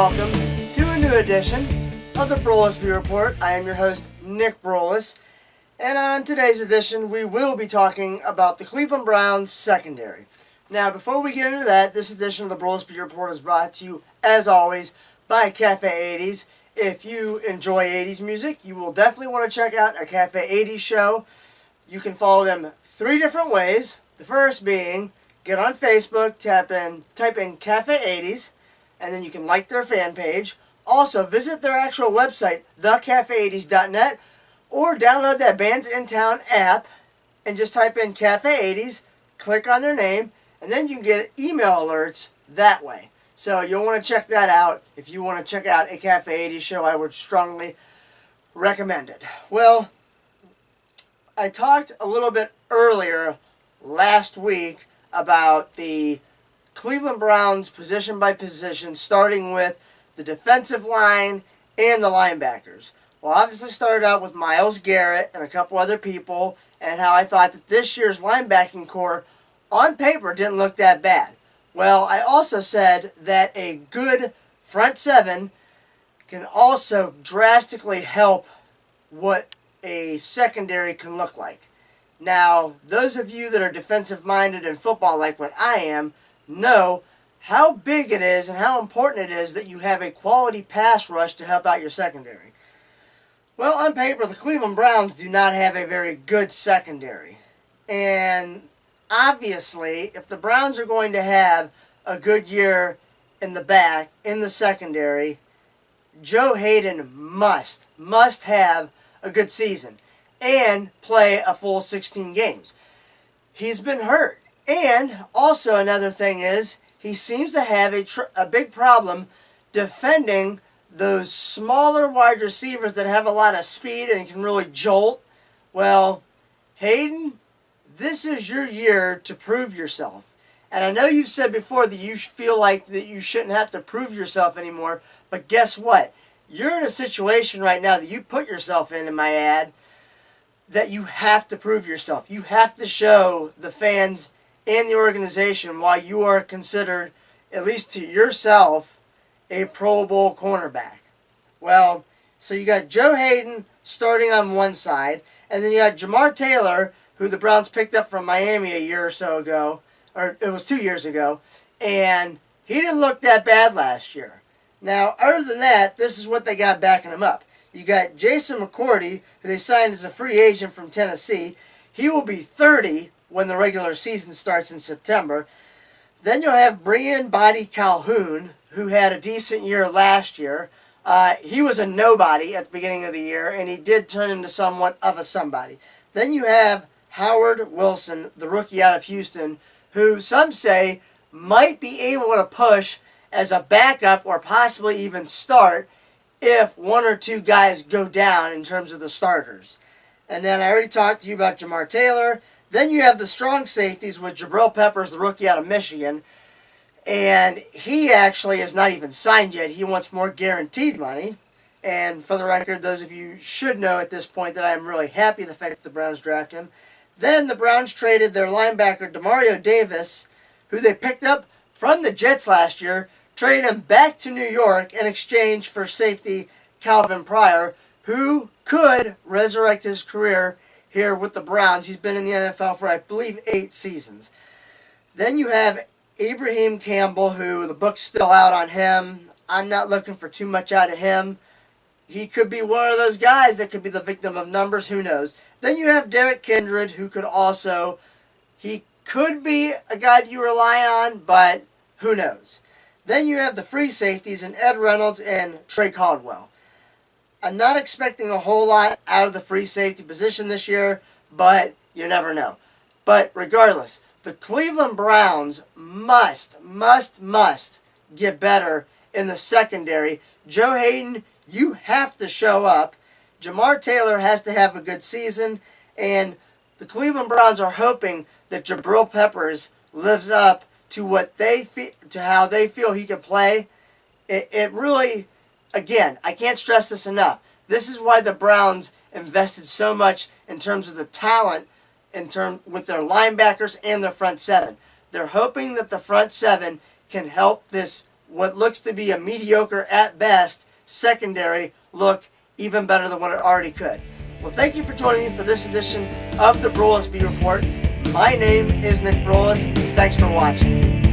welcome to a new edition of the Broulis Report. I am your host, Nick Broulis, and on today's edition, we will be talking about the Cleveland Browns secondary. Now, before we get into that, this edition of the Broulis Report is brought to you, as always, by Cafe 80s. If you enjoy 80s music, you will definitely want to check out a Cafe 80s show. You can follow them 3 different ways. The first being, get on Facebook, type in Cafe 80s, and then you can like their fan page. Also, visit their actual website, thecafe80s.net, or download that Bands in Town app and just type in Cafe 80s, click on their name, and then you can get email alerts that way. So you'll want to check that out. If you want to check out a Cafe 80s show, I would strongly recommend it. Well, I talked a little bit earlier last week about the Cleveland Browns position by position, starting with the defensive line and the linebackers. Well, obviously started out with Myles Garrett and a couple other people, and how I thought that this year's linebacking core on paper didn't look that bad. Well, I also said that a good front seven can also drastically help what a secondary can look like. Now, those of you that are defensive-minded in football like what I am know how big it is and how important it is that you have a quality pass rush to help out your secondary. Well, on paper, the Cleveland Browns do not have a very good secondary. And obviously, if the Browns are going to have a good year in the back, in the secondary, Joe Hayden must have a good season and play a full 16 games. He's been hurt. And also another thing is, he seems to have a big problem defending those smaller wide receivers that have a lot of speed and can really jolt. Well, Hayden, this is your year to prove yourself. And I know you've said before that you feel like that you shouldn't have to prove yourself anymore, but guess what? You're in a situation right now that you put yourself in my ad, that you have to prove yourself. You have to show the fans and the organization why you are considered, at least to yourself, a Pro Bowl cornerback. Well, so you got Joe Hayden starting on one side, and then you got Jamar Taylor, who the Browns picked up from Miami a year or so ago, or it was 2 years ago, and he didn't look that bad last year. Now, other than that, this is what they got backing him up. You got Jason McCourty, who they signed as a free agent from Tennessee. He will be 30 when the regular season starts in September. Then you'll have Brian Body Calhoun, who had a decent year last year. He was a nobody at the beginning of the year, and he did turn into somewhat of a somebody. Then you have Howard Wilson, the rookie out of Houston, who some say might be able to push as a backup or possibly even start if 1 or 2 guys go down in terms of the starters. And then I already talked to you about Jamar Taylor. Then you have the strong safeties with Jabril Peppers, the rookie out of Michigan. And he actually is not even signed yet. He wants more guaranteed money. And for the record, those of you should know at this point that I am really happy the fact that the Browns drafted him. Then the Browns traded their linebacker, Demario Davis, who they picked up from the Jets last year, traded him back to New York in exchange for safety Calvin Pryor, who could resurrect his career here with the Browns. He's been in the NFL for, I believe, 8 seasons. Then you have Ibrahim Campbell, who the book's still out on him. I'm not looking for too much out of him. He could be one of those guys that could be the victim of numbers. Who knows? Then you have Derek Kindred, who could also, he could be a guy that you rely on, but who knows? Then you have the free safeties in Ed Reynolds and Trey Caldwell. I'm not expecting a whole lot out of the free safety position this year, but you never know. But regardless, the Cleveland Browns must get better in the secondary. Joe Hayden, you have to show up. Jamar Taylor has to have a good season, and the Cleveland Browns are hoping that Jabril Peppers lives up to what to how they feel he can play. It really, again, I can't stress this enough. This is why the Browns invested so much in terms of the talent with their linebackers and their front seven. They're hoping that the front seven can help this what looks to be a mediocre at best secondary look even better than what it already could. Well, thank you for joining me for this edition of the Broulis Report. My name is Nick Broulis. Thanks for watching.